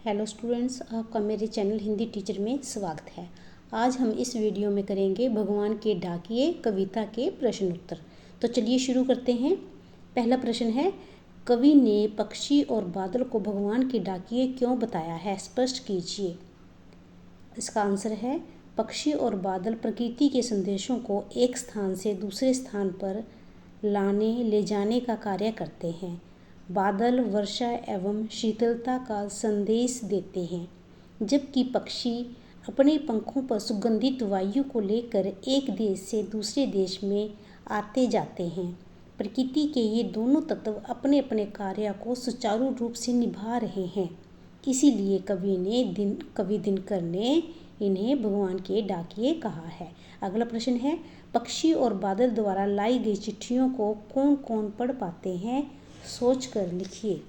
Hello students, आपका मेरे channel Hindi teacher में स्वागत है। आज हम इस वीडियो में करेंगे भगवान के डाकिए कविता के प्रश्न उत्तर। तो चलिए शुरू करते हैं। पहला प्रश्न है, कवि ने पक्षी और बादल को भगवान के डाकिए क्यों बताया है, स्पष्ट कीजिए। इसका आंसर है, पक्षी और बादल प्रकृति के संदेशों को एक स्थान से दूसरे स्थान पर ले जाने का कार्य करते हैं। बादल वर्षा एवं शीतलता का संदेश देते हैं, जबकि पक्षी अपने पंखों पर सुगंधित वायु को लेकर एक देश से दूसरे देश में आते जाते हैं। प्रकृति के ये दोनों तत्व अपने अपने कार्य को सुचारू रूप से निभा रहे हैं, इसीलिए कवि दिनकर ने इन्हें भगवान के डाकिए कहा है। अगला प्रश्न है, पक्षी और बादल द्वारा लाई गई चिट्ठियों को कौन कौन पढ़ पाते हैं, सोच कर लिखिए।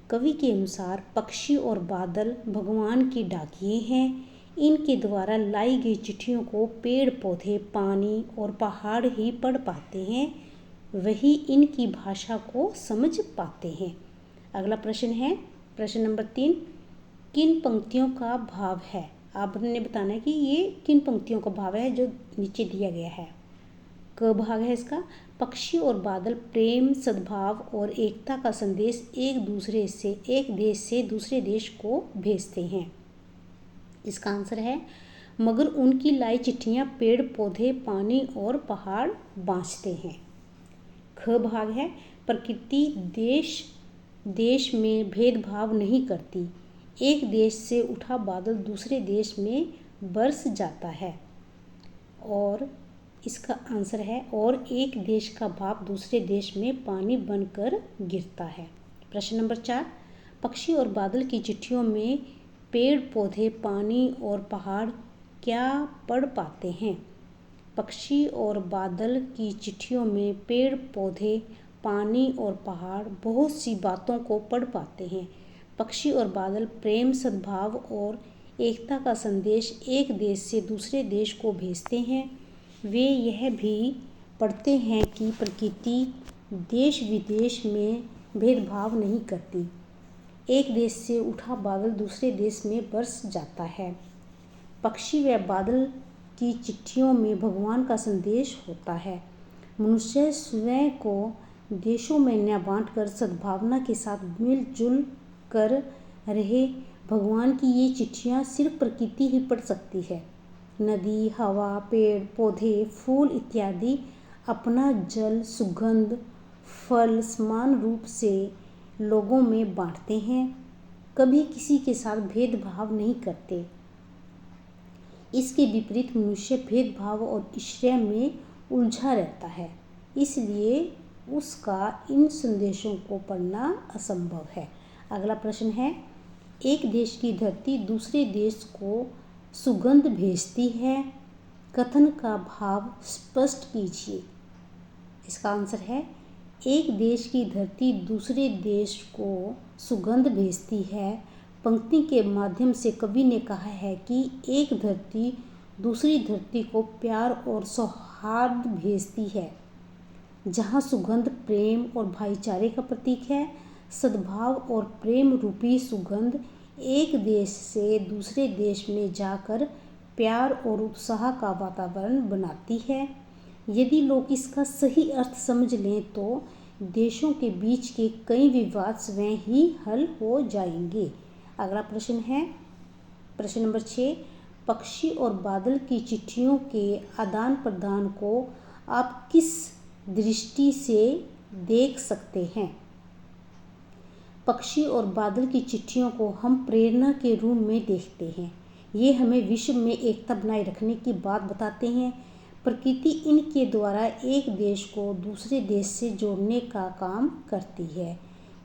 कवि के अनुसार पक्षी और बादल भगवान के डाकिए हैं। इनके द्वारा लाई गई चिट्ठियों को पेड़ पौधे, पानी और पहाड़ ही पढ़ पाते हैं, वही इनकी भाषा को समझ पाते हैं। अगला प्रश्न है, प्रश्न नंबर 3, किन पंक्तियों का भाव है। आपने बताना है कि ये किन पंक्तियों का भाव है जो नीचे दिया गया है। क भाग है इसका, पक्षी और बादल प्रेम, सद्भाव और एकता का संदेश एक देश से दूसरे देश को भेजते हैं। इसका आंसर है, मगर उनकी लाई चिट्ठियाँ पेड़ पौधे, पानी और पहाड़ बाँचते हैं। ख भाग है, प्रकृति देश में भेदभाव नहीं करती। एक देश से उठा बादल दूसरे देश में बरस जाता है। और इसका आंसर है, और एक देश का भाप दूसरे देश में पानी बनकर गिरता है। प्रश्न नंबर 4, पक्षी और बादल की चिट्ठियों में पेड़ पौधे, पानी और पहाड़ क्या पढ़ पाते हैं। पक्षी और बादल की चिट्ठियों में पेड़ पौधे, पानी और पहाड़ बहुत सी बातों को पढ़ पाते हैं। पक्षी और बादल प्रेम, सद्भाव और एकता का संदेश एक देश से दूसरे देश को भेजते हैं। वे यह भी पढ़ते हैं कि प्रकृति देश विदेश में भेदभाव नहीं करती। एक देश से उठा बादल दूसरे देश में बरस जाता है। पक्षी व बादल की चिट्ठियों में भगवान का संदेश होता है। मनुष्य स्वयं को देशों में न बांटकर सद्भावना के साथ मिलजुल कर रहे। भगवान की ये चिट्ठियाँ सिर्फ प्रकृति ही पढ़ सकती है। नदी, हवा, पेड़ पौधे, फूल इत्यादि अपना जल, सुगंध, फल समान रूप से लोगों में बांटते हैं, कभी किसी के साथ भेदभाव नहीं करते। इसके विपरीत मनुष्य भेदभाव और ईर्ष्या में उलझा रहता है, इसलिए उसका इन संदेशों को पढ़ना असंभव है। अगला प्रश्न है, एक देश की धरती दूसरे देश को सुगंध भेजती है, कथन का भाव स्पष्ट कीजिए। इसका आंसर है, एक देश की धरती दूसरे देश को सुगंध भेजती है। पंक्ति के माध्यम से कवि ने कहा है कि एक धरती दूसरी धरती को प्यार और सौहार्द भेजती है। जहाँ सुगंध प्रेम और भाईचारे का प्रतीक है, सद्भाव और प्रेम रूपी सुगंध एक देश से दूसरे देश में जाकर प्यार और उत्साह का वातावरण बनाती है। यदि लोग इसका सही अर्थ समझ लें तो देशों के बीच के कई विवाद स्वयं ही हल हो जाएंगे। अगला प्रश्न है, प्रश्न नंबर 6, पक्षी और बादल की चिट्ठियों के आदान प्रदान को आप किस दृष्टि से देख सकते हैं। पक्षी और बादल की चिट्ठियों को हम प्रेरणा के रूप में देखते हैं। ये हमें विश्व में एकता बनाए रखने की बात बताते हैं। प्रकृति इनके द्वारा एक देश को दूसरे देश से जोड़ने का काम करती है।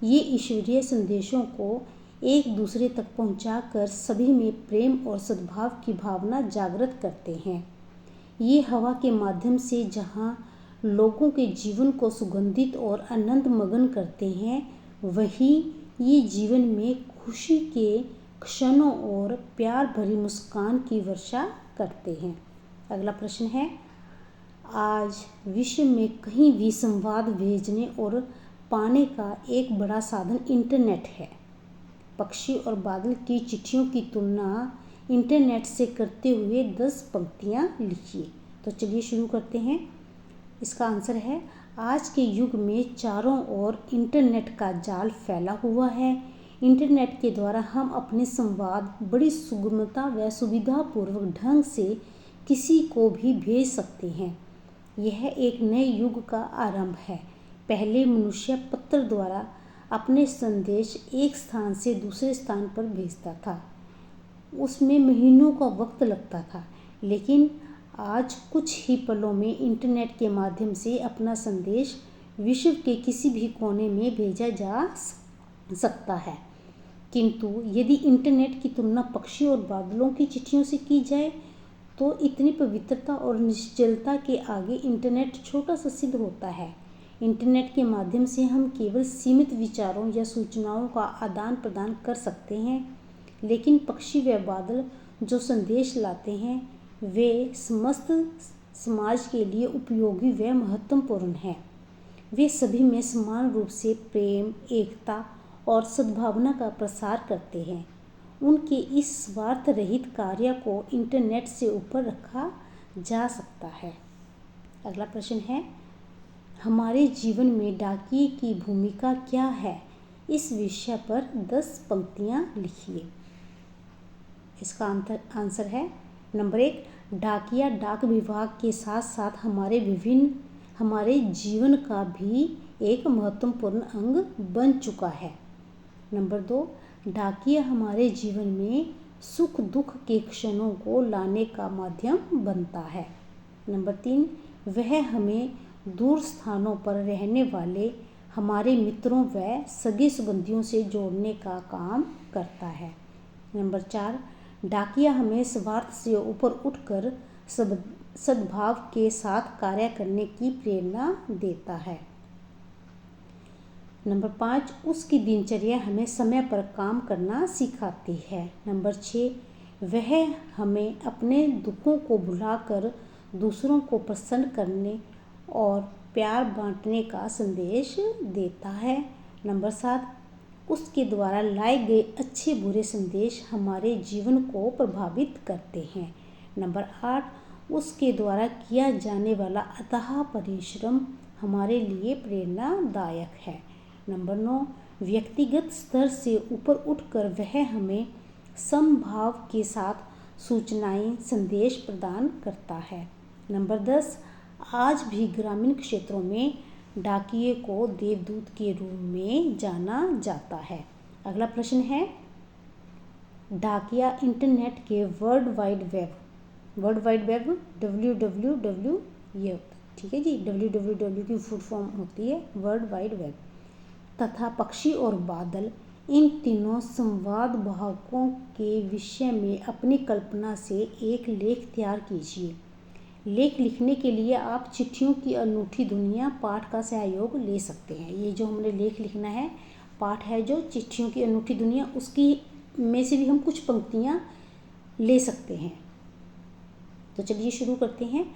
ये ईश्वरीय संदेशों को एक दूसरे तक पहुंचाकर सभी में प्रेम और सद्भाव की भावना जागृत करते हैं। ये हवा के माध्यम से जहाँ लोगों के जीवन को सुगंधित और आनंद मगन करते हैं, वहीं ये जीवन में खुशी के क्षणों और प्यार भरी मुस्कान की वर्षा करते हैं। अगला प्रश्न है, आज विश्व में कहीं भी संवाद भेजने और पाने का एक बड़ा साधन इंटरनेट है। पक्षी और बादल की चिट्ठियों की तुलना इंटरनेट से करते हुए 10 पंक्तियाँ लिखिए। तो चलिए शुरू करते हैं। इसका आंसर है, आज के युग में चारों ओर इंटरनेट का जाल फैला हुआ है। इंटरनेट के द्वारा हम अपने संवाद बड़ी सुगमता व सुविधापूर्वक ढंग से किसी को भी भेज सकते हैं। यह एक नए युग का आरंभ है। पहले मनुष्य पत्र द्वारा अपने संदेश एक स्थान से दूसरे स्थान पर भेजता था। उसमें महीनों का वक्त लगता था, लेकिन आज कुछ ही पलों में इंटरनेट के माध्यम से अपना संदेश विश्व के किसी भी कोने में भेजा जा सकता है। किंतु यदि इंटरनेट की तुलना पक्षी और बादलों की चिट्ठियों से की जाए तो इतनी पवित्रता और निश्चलता के आगे इंटरनेट छोटा सा सिद्ध होता है। इंटरनेट के माध्यम से हम केवल सीमित विचारों या सूचनाओं का आदान प्रदान कर सकते हैं, लेकिन पक्षी व बादल जो संदेश लाते हैं वे समस्त समाज के लिए उपयोगी व महत्वपूर्ण हैं। वे सभी में समान रूप से प्रेम, एकता और सद्भावना का प्रसार करते हैं। उनके इस स्वार्थ रहित कार्य को इंटरनेट से ऊपर रखा जा सकता है। अगला प्रश्न है, हमारे जीवन में डाकिये की भूमिका क्या है? इस विषय पर 10 पंक्तियाँ लिखिए। इसका आंसर है, नंबर 1, डाकिया डाक विभाग के साथ साथ हमारे जीवन का भी एक महत्वपूर्ण अंग बन चुका है। नंबर 2, डाकिया हमारे जीवन में सुख दुख के क्षणों को लाने का माध्यम बनता है। नंबर 3, वह हमें दूर स्थानों पर रहने वाले हमारे मित्रों व सगे संबंधियों से जोड़ने का काम करता है। नंबर 4, डाकिया हमें स्वार्थ से ऊपर उठकर सद्भाव के साथ कार्य करने की प्रेरणा देता है। नंबर 5, उसकी दिनचर्या हमें समय पर काम करना सिखाती है। नंबर 6, वह हमें अपने दुखों को भुलाकर दूसरों को प्रसन्न करने और प्यार बांटने का संदेश देता है। नंबर 7, उसके द्वारा लाए गए अच्छे बुरे संदेश हमारे जीवन को प्रभावित करते हैं। नंबर 8, उसके द्वारा किया जाने वाला अथाह परिश्रम हमारे लिए प्रेरणादायक है। नंबर 9, व्यक्तिगत स्तर से ऊपर उठकर वह हमें समभाव के साथ सूचनाएं संदेश प्रदान करता है। नंबर 10, आज भी ग्रामीण क्षेत्रों में डाकिये को देवदूत के रूप में जाना जाता है। अगला प्रश्न है, डाकिया इंटरनेट के वर्ल्ड वाइड वेब www, ये ठीक है जी, www की फुल फॉर्म होती है वर्ल्ड वाइड वेब, तथा पक्षी और बादल, इन तीनों संवाद वाहकों के विषय में अपनी कल्पना से एक लेख तैयार कीजिए। लेख लिखने के लिए आप चिट्ठियों की अनूठी दुनिया पाठ का सहयोग ले सकते हैं। ये जो हमने लेख लिखना है, पाठ है जो चिट्ठियों की अनूठी दुनिया, उसकी में से भी हम कुछ पंक्तियाँ ले सकते हैं। तो चलिए शुरू करते हैं।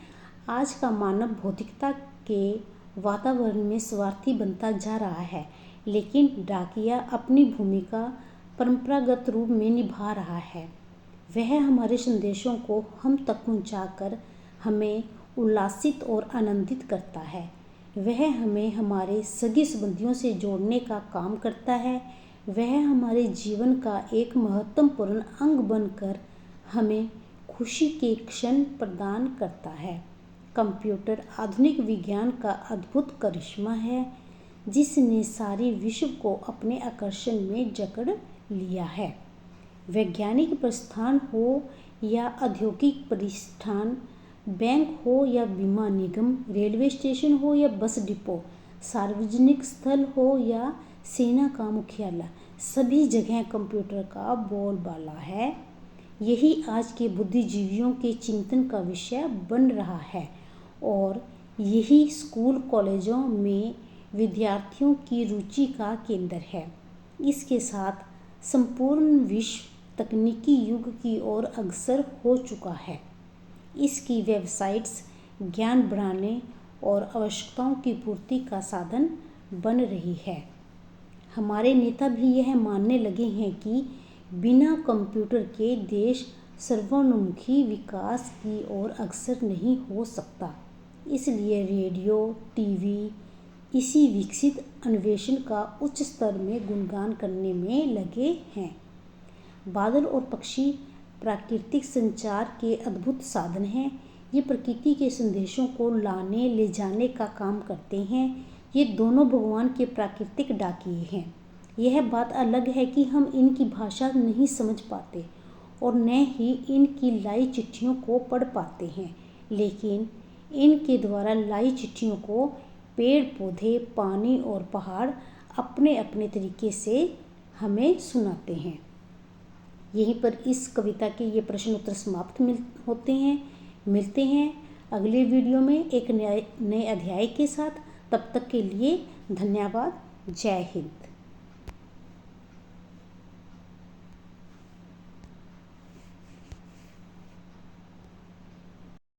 आज का मानव भौतिकता के वातावरण में स्वार्थी बनता जा रहा है, लेकिन डाकिया अपनी भूमिका परंपरागत रूप में निभा रहा है। वह हमारे संदेशों को हम तक पहुंचाकर हमें उल्लासित और आनंदित करता है। वह हमें हमारे सगे संबंधियों से जोड़ने का काम करता है। वह हमारे जीवन का एक महत्वपूर्ण अंग बनकर हमें खुशी के क्षण प्रदान करता है। कंप्यूटर आधुनिक विज्ञान का अद्भुत करिश्मा है, जिसने सारे विश्व को अपने आकर्षण में जकड़ लिया है। वैज्ञानिक प्रस्थान हो या औद्योगिक प्रतिष्ठान, बैंक हो या बीमा निगम, रेलवे स्टेशन हो या बस डिपो, सार्वजनिक स्थल हो या सेना का मुख्यालय, सभी जगह कंप्यूटर का बोलबाला है। यही आज के बुद्धिजीवियों के चिंतन का विषय बन रहा है और यही स्कूल कॉलेजों में विद्यार्थियों की रुचि का केंद्र है। इसके साथ संपूर्ण विश्व तकनीकी युग की ओर अग्रसर हो चुका है। इसकी वेबसाइट्स ज्ञान बढ़ाने और आवश्यकताओं की पूर्ति का साधन बन रही है। हमारे नेता भी यह मानने लगे हैं कि बिना कंप्यूटर के देश सर्वोन्मुखी विकास की ओर अग्रसर नहीं हो सकता। इसलिए रेडियो, टीवी इसी विकसित अन्वेषण का उच्च स्तर में गुणगान करने में लगे हैं। बादल और पक्षी प्राकृतिक संचार के अद्भुत साधन हैं। ये प्रकृति के संदेशों को लाने ले जाने का काम करते हैं। ये दोनों भगवान के प्राकृतिक डाकिए हैं। यह बात अलग है कि हम इनकी भाषा नहीं समझ पाते और न ही इनकी लाई चिट्ठियों को पढ़ पाते हैं, लेकिन इनके द्वारा लाई चिट्ठियों को पेड़ पौधे, पानी और पहाड़ अपने अपने तरीके से हमें सुनाते हैं। यहीं पर इस कविता के ये प्रश्न उत्तर समाप्त होते हैं। मिलते हैं अगले वीडियो में एक नए अध्याय के साथ। तब तक के लिए धन्यवाद। जय हिंद।